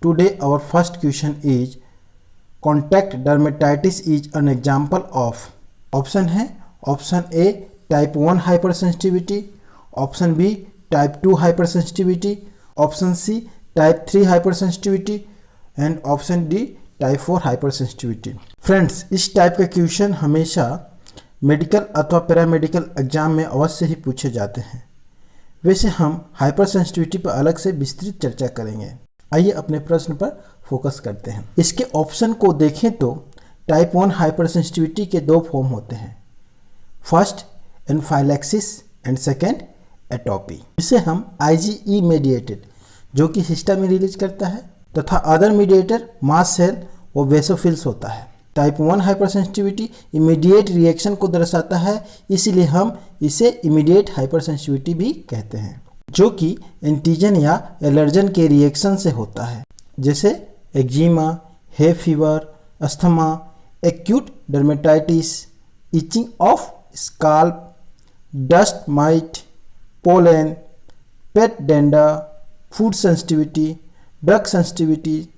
Today our first question is contact dermatitis is an example of. Option है option A type 1 hypersensitivity, option B type 2 hypersensitivity, option C type 3 hypersensitivity and option D type 4 hypersensitivity. Friends, इस type का question हमेशा medical अथवा paramedical exam में अवश्य ही पूछे जाते हैं। वैसे हम हाइपरसेंसिटिविटी पर अलग से विस्तृत चर्चा करेंगे। आइए अपने प्रश्न पर फोकस करते हैं। इसके ऑप्शन को देखें तो टाइप 1 हाइपरसेंसिटिविटी के दो फॉर्म होते हैं, फर्स्ट एनाफाइलैक्सिस एंड सेकेंड एटोपी। इसे हम IgE मीडिएटेड जो कि हिस्टामिन रिलीज करता है तथा अदर मीडिएटर मास्ट सेल व वेसोफिल्स होता है। टाइप 1 हाइपरसेंसिटिविटी इमीडिएट रिएक्शन को दर्शाता है, इसीलिए हम इसे इमीडिएट हाइपरसेंसिटिविटी भी कहते हैं, जो कि एंटीजन या एलर्जन के रिएक्शन से होता है, जैसे eczema, hay fever, asthma, acute dermatitis, itching of scalp, dust mite, pollen, pet dander, food sensitivity, drug sensitivity,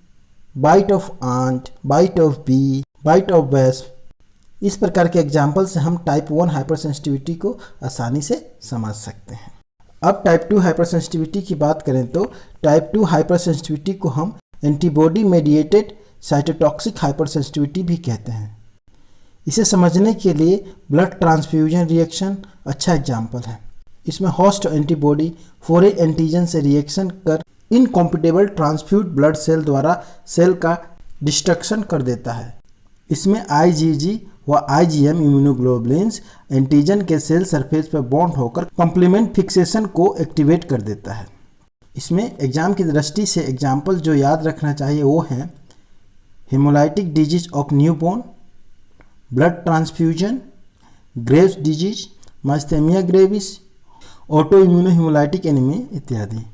bite of ant, bite of bee, bite of wasp. इस प्रकार के एग्जाम्पल से हम टाइप 1 हाइपरसेंसिटिविटी को आसानी से समझ सकते हैं। अब टाइप 2 हाइपरसेंसिटिविटी की बात करें तो टाइप 2 हाइपरसेंसिटिविटी को हम एंटीबॉडी मेडिएटेड साइटोटॉक्सिक हाइपरसेंसिटिविटी भी कहते हैं। इसे समझने के लिए ब्लड ट्रांसफ्यूजन रिएक्शन अच्छा एग्जाम्पल है। इसमें होस्ट एंटीबॉडी फॉरेन एंटीजन से रिएक्शन कर इनकॉम्पिटेबल ट्रांसफ्यूज ब्लड सेल द्वारा सेल का डिस्ट्रक्शन कर देता है। इसमें IgG व IgM इम्यूनोग्लोबुलिन्स एंटीजन के सेल सरफेस पर बॉन्ड होकर कॉम्प्लीमेंट फिक्सेशन को एक्टिवेट कर देता है। इसमें एग्जाम की दृष्टि से एग्जाम्पल जो याद रखना चाहिए वो हैं haemolytic disease of newborn, blood transfusion, Graves disease, myasthenia gravis, auto immunohaemolytic anaemia इत्यादि।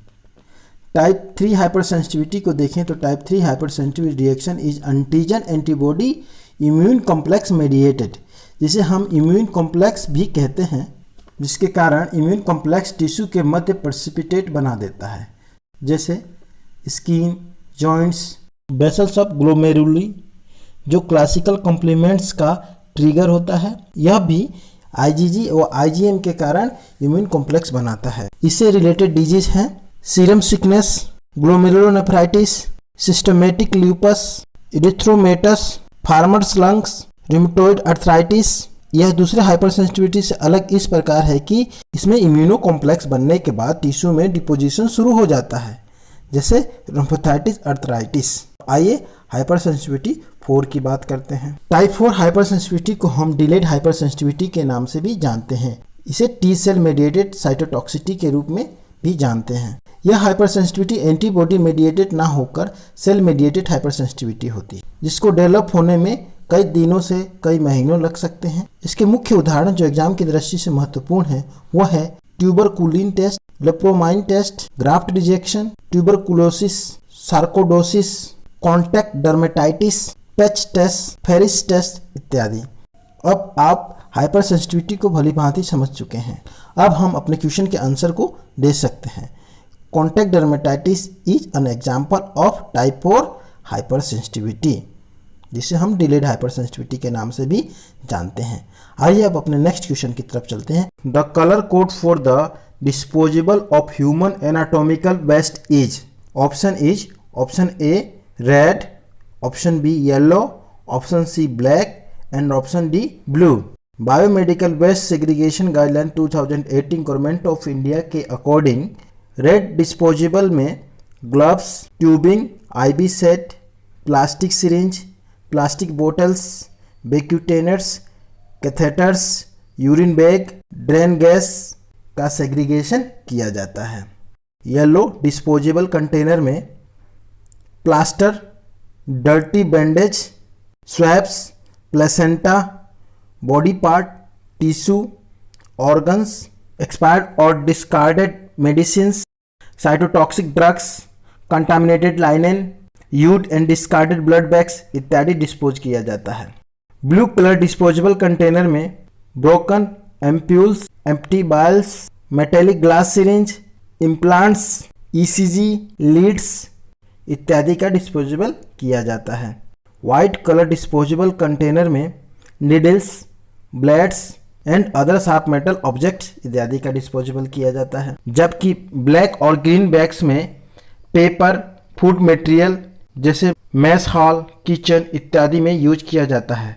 टाइप 3 हाइपरसेंसिटिविटी को देखें तो type 3 hypersensitivity reaction is antigen antibody immune complex mediated, जिसे हम इम्यून कॉम्प्लेक्स भी कहते हैं, जिसके कारण इम्यून कॉम्प्लेक्स टिश्यू के मध्य प्रेसिपिटेट बना देता है, जैसे skin, joints, vessels of glomeruli, जो क्लासिकल कॉम्प्लीमेंट्स का ट्रिगर होता है। यह भी IgG और IgM के कारण इम्यून कॉम्प्लेक्स बनाता है। इससे रिलेटेड डिजीज हैं serum sickness, glomerulonephritis, systemic lupus, erythematosus, farmers lungs, rheumatoid arthritis. यह दूसरे हाइपरसेंसिटिविटी से अलग इस प्रकार है कि इसमें इम्यूनो कॉम्प्लेक्स बनने के बाद टिश्यू में डिपोजिशन शुरू हो जाता है, जैसे रूमेटॉइड अर्थराइटिस। आइए हाइपरसेंसिटिविटी 4 की बात करते हैं। टाइप 4 हाइपरसेंसिटिविटी को हम डिलेड हाइपरसेंसिटिविटी के नाम से भी जानते हैं। इसे टी सेल मेडिएटेड साइटोटॉक्सिसिटी के रूप में भी जानते हैं। यह हाइपरसेंसिटिविटी एंटीबॉडी मेडिएटेड ना होकर सेल मेडिएटेड हाइपरसेंसिटिविटी होती है, जिसको डेवलप होने में कई दिनों से कई महीनों लग सकते हैं। इसके मुख्य उदाहरण जो एग्जाम की दृष्टि से महत्वपूर्ण है वह है tuberculin test, lepromin test, graft rejection, tuberculosis, sarcoidosis, contact dermatitis, patch test, Ferris test इत्यादि। अब आप हाइपरसेंसिटिविटी को भली भांति समझ चुके हैं। अब हम अपने क्वेश्चन के आंसर को दे सकते हैं। Contact dermatitis is an example of type 4 hypersensitivity, जिसे हम डिलेड हाइपरसेंसिटिविटी के नाम से भी जानते हैं। आइए अब अपने नेक्स्ट क्वेश्चन की तरफ चलते हैं। The colour code for the disposable of human anatomical waste is. Option A red, option B yellow, option C black and option D blue. Biomedical waste segregation guideline 2018 government of India के according red disposable में gloves, tubing, IB set, plastic syringe, plastic bottles, vacutainers, catheters, urine bag, drain gas का segregation किया जाता है। Yellow disposable container में plaster, dirty bandage, swabs, placenta, body part, tissue, organs, expired और discarded medicines, cytotoxic drugs, contaminated linen, used and discarded blood bags इत्यादि dispose किया जाता है। ब्लू कलर डिस्पोजेबल कंटेनर में broken ampoules, empty vials, metallic glass syringe, implants, ECG, leads, इत्यादि का disposable किया जाता है। वाइट कलर डिस्पोजेबल कंटेनर में needles, blades and other sharp metal objects इत्यादि का डिस्पोजेबल किया जाता है, जबकि ब्लैक और ग्रीन बैग्स में पेपर, फूड मटेरियल जैसे मैस हॉल, किचन इत्यादि में यूज किया जाता है।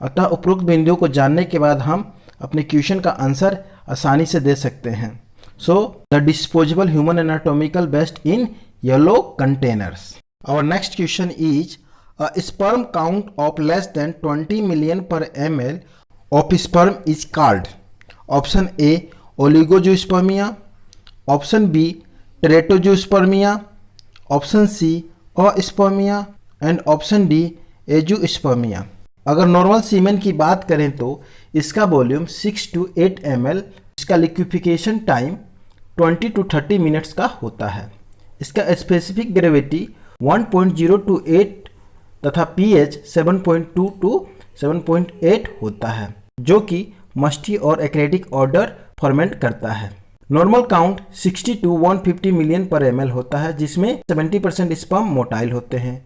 अतः उपरोक्त बिंदुओं को जानने के बाद हम अपने क्वेश्चन का आंसर आसानी से दे सकते हैं। So the disposable human anatomical waste in yellow containers. Our next question is a sperm count of less than 20 million per ml of sperm is called option A oligozoospermia, option B teratozoospermia, option C aspermia and option D azoospermia। अगर normal सीमेन की बात करें तो इसका volume 6 to 8 ml, इसका liquefaction time 20 to 30 minutes का होता है। इसका स्पेसिफिक ग्रेविटी 1.028 तथा pH 7.2 to 7.8 होता है, जो कि मस्टी और एक्रेटिक ऑर्डर फॉर्मेट करता है। Normal count 60 to 150 million per ml होता है, जिसमें 70% स्पर्म मोटाइल होते हैं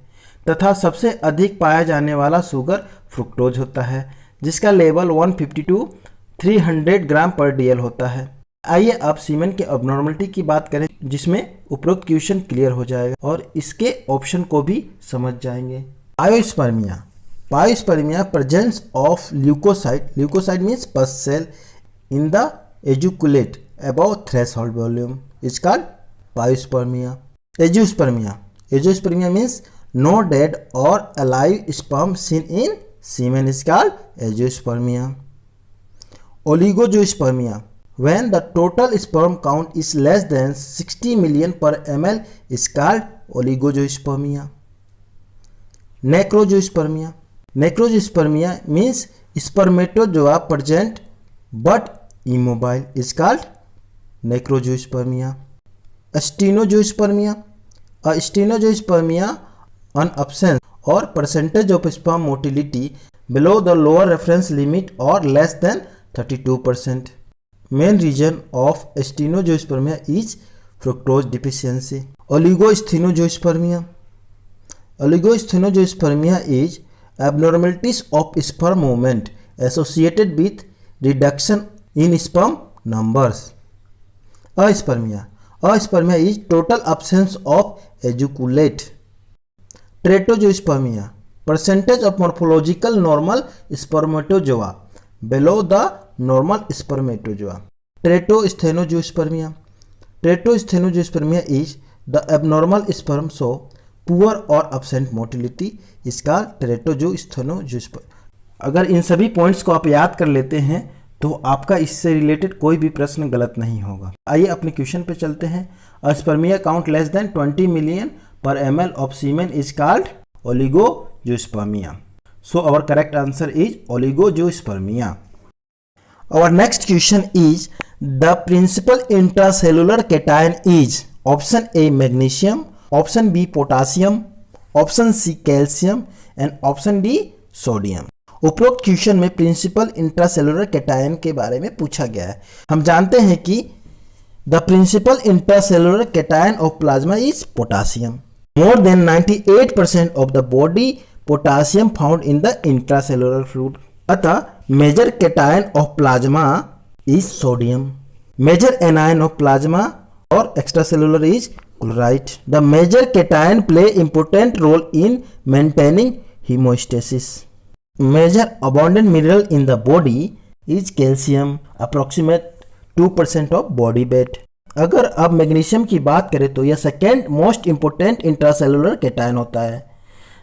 तथा सबसे अधिक पाया जाने वाला शुगर फ्रुक्टोज होता है, जिसका लेवल 150 to 300 ग्राम पर DL होता है। आइए अब सीमेन के अबनॉर्मलिटी की बात करें, जिसमें उपरोक्त क्वेश्चन क्लियर हो जाएगा और इसके ऑप्शन को भी समझ जाएंगे। Pyospermia. Pyospermia presence of leukocyte means pus cell in the ejaculate above threshold volume is called pyospermia. Azoospermia means no dead और alive sperm seen in semen is called azoospermia. Oligozoospermia when the total sperm count is less than 60 million per ml is called oligozoospermia. Necrozoospermia. Necrozoospermia means spermatozoa present but immobile is called necrozoospermia. Stenozoospermia. A stenozoospermia, an absence or percentage of sperm motility below the lower reference limit or less than 32%. Main reason of stenozoospermia is fructose deficiency. Oligosthenozoospermia. Oligosthenozoospermia is abnormalities of sperm movement associated with reduction in sperm numbers. Aspermia. Aspermia is total absence of ejaculate. Teratozoospermia. Percentage of morphological normal spermatozoa below the normal spermatozoa. Teratosthenozoospermia. Teratosthenozoospermia is the abnormal sperm show poor or absent motility is called teratosthenozoospermia. अगर इन सभी points को आप याद कर लेते हैं तो आपका इससे रिलेटेड कोई भी प्रश्न गलत नहीं होगा। आइए अपने क्वेश्चन पे चलते हैं। Sperm count less than 20 million per ml of semen is called oligozoospermia. So our correct answer is oligozoospermia. Our next question is the principal intracellular cation is option A magnesium, option B potassium, option C calcium and option D sodium. उपरोक्त question में principal intracellular cation के बारे में पूछा गया है। हम जानते हैं कि the principal intracellular cation of plasma is potassium. More than 98% of the body potassium found in the intracellular fluid. अतः major cation of plasma is sodium. Major anion of plasma और extracellular is chloride. The major cation play important role in maintaining hemostasis. Major abundant mineral in the body is calcium, approximate 2% of body weight. अगर अब magnesium की बात करें तो यह second most important intracellular cation होता है,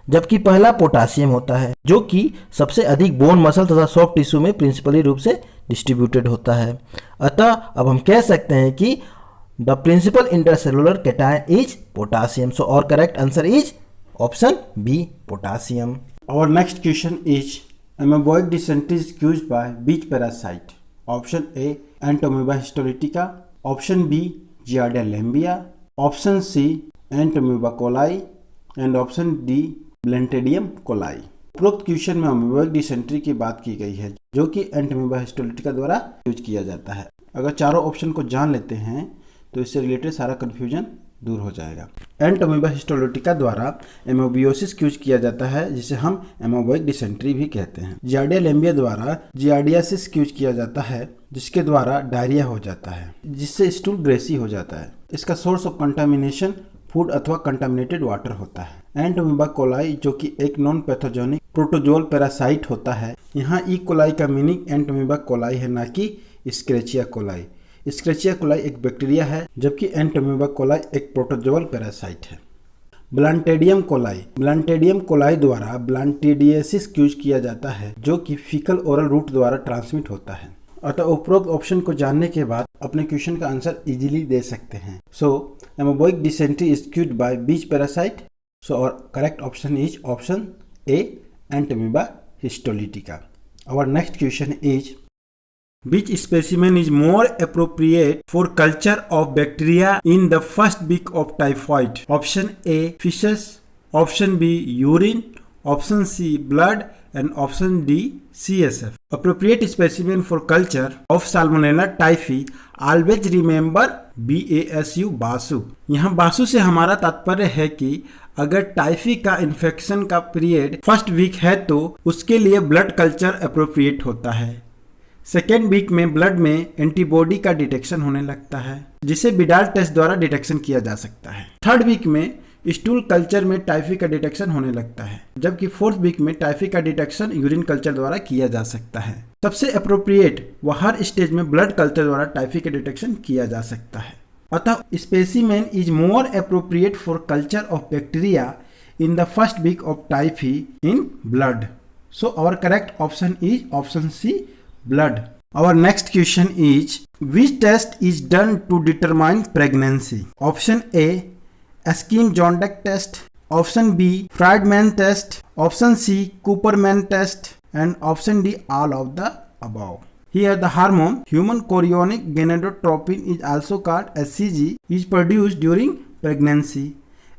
जबकि पहला पोटासियम होता है जो कि सबसे अधिक बोन मसल तथा सॉफ्ट टिश्यू में प्रिंसिपली रूप से डिस्ट्रीब्यूटेड होता है। अतः अब हम कह सकते हैं कि the principal intracellular cation is potassium. So our correct answer is option B potassium. Our next question is amoeboid dysentery is caused by which parasite? Option A Entamoeba histolytica, option B Giardia lamblia, option C Entamoeba coli and option D Blentidium coli. उपरोक्त question में अमेबॉइड dysentery की बात की गई है जो कि एंटामोeba histolytica द्वारा यूज किया जाता है। अगर चारों ऑप्शन को जान लेते हैं तो इससे रिलेटेड सारा कन्फ्यूजन दूर हो जाएगा। एंटोमीबा हिस्टोलिटिका द्वारा एमोबियोसिस क्यूज किया जाता है, जिसे हम एमोबॉइक डिसेंट्री भी कहते हैं। जियार्डिया लेम्बिया द्वारा जियार्डियासिस क्यूज किया जाता है, जिसके द्वारा डायरिया हो जाता है, जिससे स्टूल ग्रेसी हो जाता है। इसका सोर्स ऑफ कंटामिनेशन फूड अथवा कंटामिनेटेड वाटर होता है। एंटोमीबा कोलाई, जो कि एक नॉन पैथोजेनिक प्रोटोजोल पैरासाइट होता है। यहाँ ई कोलाई का मीनिंग एंटोमीबा कोलाई है, ना कि स्क्रेचिया कोलाई। स्क्रेचिया कोलाई एक बैक्टीरिया है, जबकि एंटोमीबा कोलाई एक प्रोटोजोल पैरासाइट है। ब्लांटेडियम कोलाई, ब्लांटेडियम कोलाई द्वारा ब्लांटेडियसिस क्यूज किया जाता है, जो कि फीकल ओरल रूट द्वारा ट्रांसमिट होता है। अतः उपरोक्त ऑप्शन को जानने के बाद अपने क्वेश्चन का आंसर इजीली दे सकते हैं। So amoebic dysentery is caused by beach parasite. So our correct option is option A, Entamoeba histolytica. Our next question is, which specimen is more appropriate for culture of bacteria in the first week of typhoid? Option A, feces. Option B, urine. Option C, blood. And option D, CSF. Appropriate specimen for culture of Salmonella typhi. Always remember BASU, Basu. यहाँ बासु से हमारा तात्पर्य है कि अगर typhi का infection का period first week है तो उसके लिए ब्लड कल्चर अप्रोप्रिएट होता है। सेकेंड वीक में ब्लड में एंटीबॉडी का डिटेक्शन होने लगता है, जिसे बिडाल टेस्ट द्वारा डिटेक्शन किया जा सकता है। थर्ड वीक में स्टूल कल्चर में टाइफी का डिटेक्शन होने लगता है, जबकि फोर्थ वीक में टाइफी का डिटेक्शन यूरिन कल्चर द्वारा किया जा सकता है। सबसे अप्रोप्रिएट व हर स्टेज में ब्लड कल्चर द्वारा टाइफी का डिटेक्शन किया जा सकता है। अतः specimen is more appropriate for culture of bacteria in the first week of typhi in blood. So our correct option is option C, blood. Our next question is, which test is done to determine pregnancy? Option A, Eskim-Jondek test. Option B, Friedman test. Option C, Cooperman test. And option D, all of the above. Here the hormone human chorionic gonadotropin is also called HCG is produced during pregnancy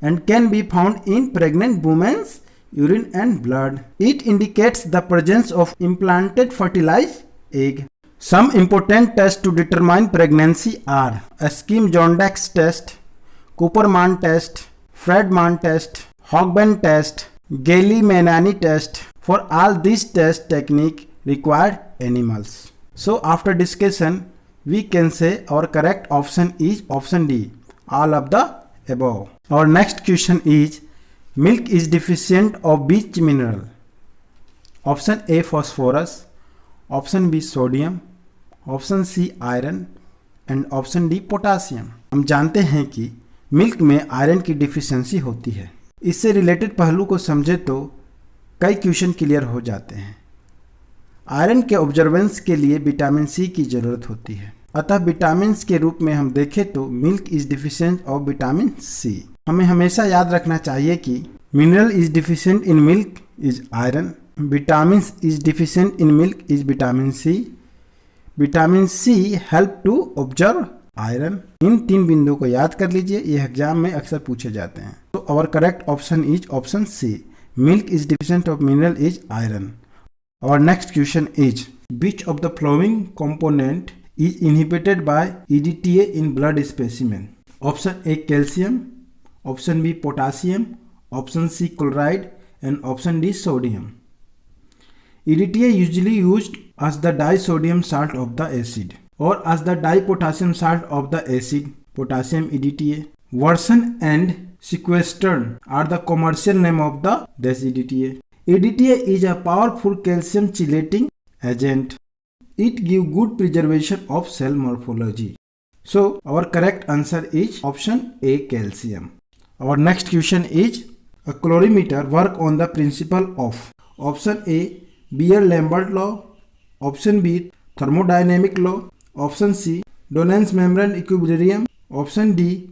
and can be found in pregnant women's urine and blood. It indicates the presence of implanted fertilized egg. Some important tests to determine pregnancy are Eskim-Jondek test, Cooperman test, Friedman test, Hogben test, Galli-Mainani test. For all these test technique required animals. So after discussion we can say our correct option is option D, all of the above. Our next question is, milk is deficient of which mineral? Option A, phosphorus. Option B sodium, option C iron and option D potassium. हम जानते हैं कि milk में iron की deficiency होती है। इससे related पहलू को समझे तो कई क्वेश्चन क्लियर हो जाते हैं। आयरन के ऑब्जर्वेंस के लिए विटामिन सी की ज़रूरत होती है, अतः विटामिन के रूप में हम देखें तो milk is deficient of vitamin C. हमें हमेशा याद रखना चाहिए कि mineral is deficient in milk is iron, vitamin is deficient in milk is vitamin C, vitamin C help to absorb iron. इन तीन बिंदुओं को याद कर लीजिए, ये एग्जाम में अक्सर पूछे जाते हैं। तो our correct option is option C, milk is deficient of mineral is iron. Our next question is, which of the following component is inhibited by EDTA in blood specimen? Option A, calcium. Option B, potassium. Option C, chloride. And option D, sodium. EDTA usually used as the disodium salt of the acid or as the dipotassium salt of the acid, potassium EDTA. Version and sequestern are the commercial name of this EDTA. EDTA is a powerful calcium chelating agent. It gives good preservation of cell morphology. So our correct answer is option A, calcium. Our next question is, a colorimeter work on the principle of option A, Beer-Lambert law, option B, thermodynamic law, option C, Donan's membrane equilibrium, option D,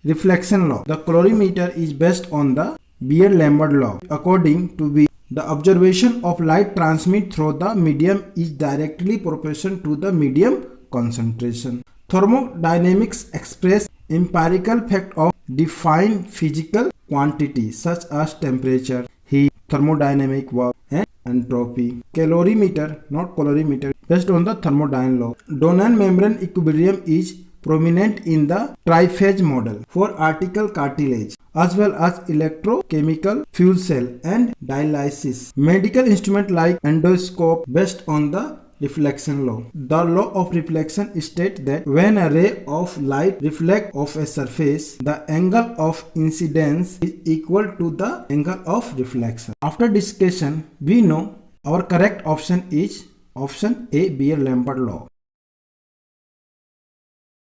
reflection law. The colorimeter is based on the Beer-Lambert law. According to B, the observation of light transmit through the medium is directly proportional to the medium concentration. Thermodynamics express empirical fact of defined physical quantity such as temperature, heat, thermodynamic work, and entropy. Calorimeter, not colorimeter, based on the thermodynamic law. Donan membrane equilibrium is prominent in the triphase model for article cartilage, as well as electrochemical fuel cell and dialysis. Medical instrument like endoscope based on the reflection law. The law of reflection states that when a ray of light reflects off a surface, the angle of incidence is equal to the angle of reflection. After discussion, we know our correct option is option A, Beer-Lambert law.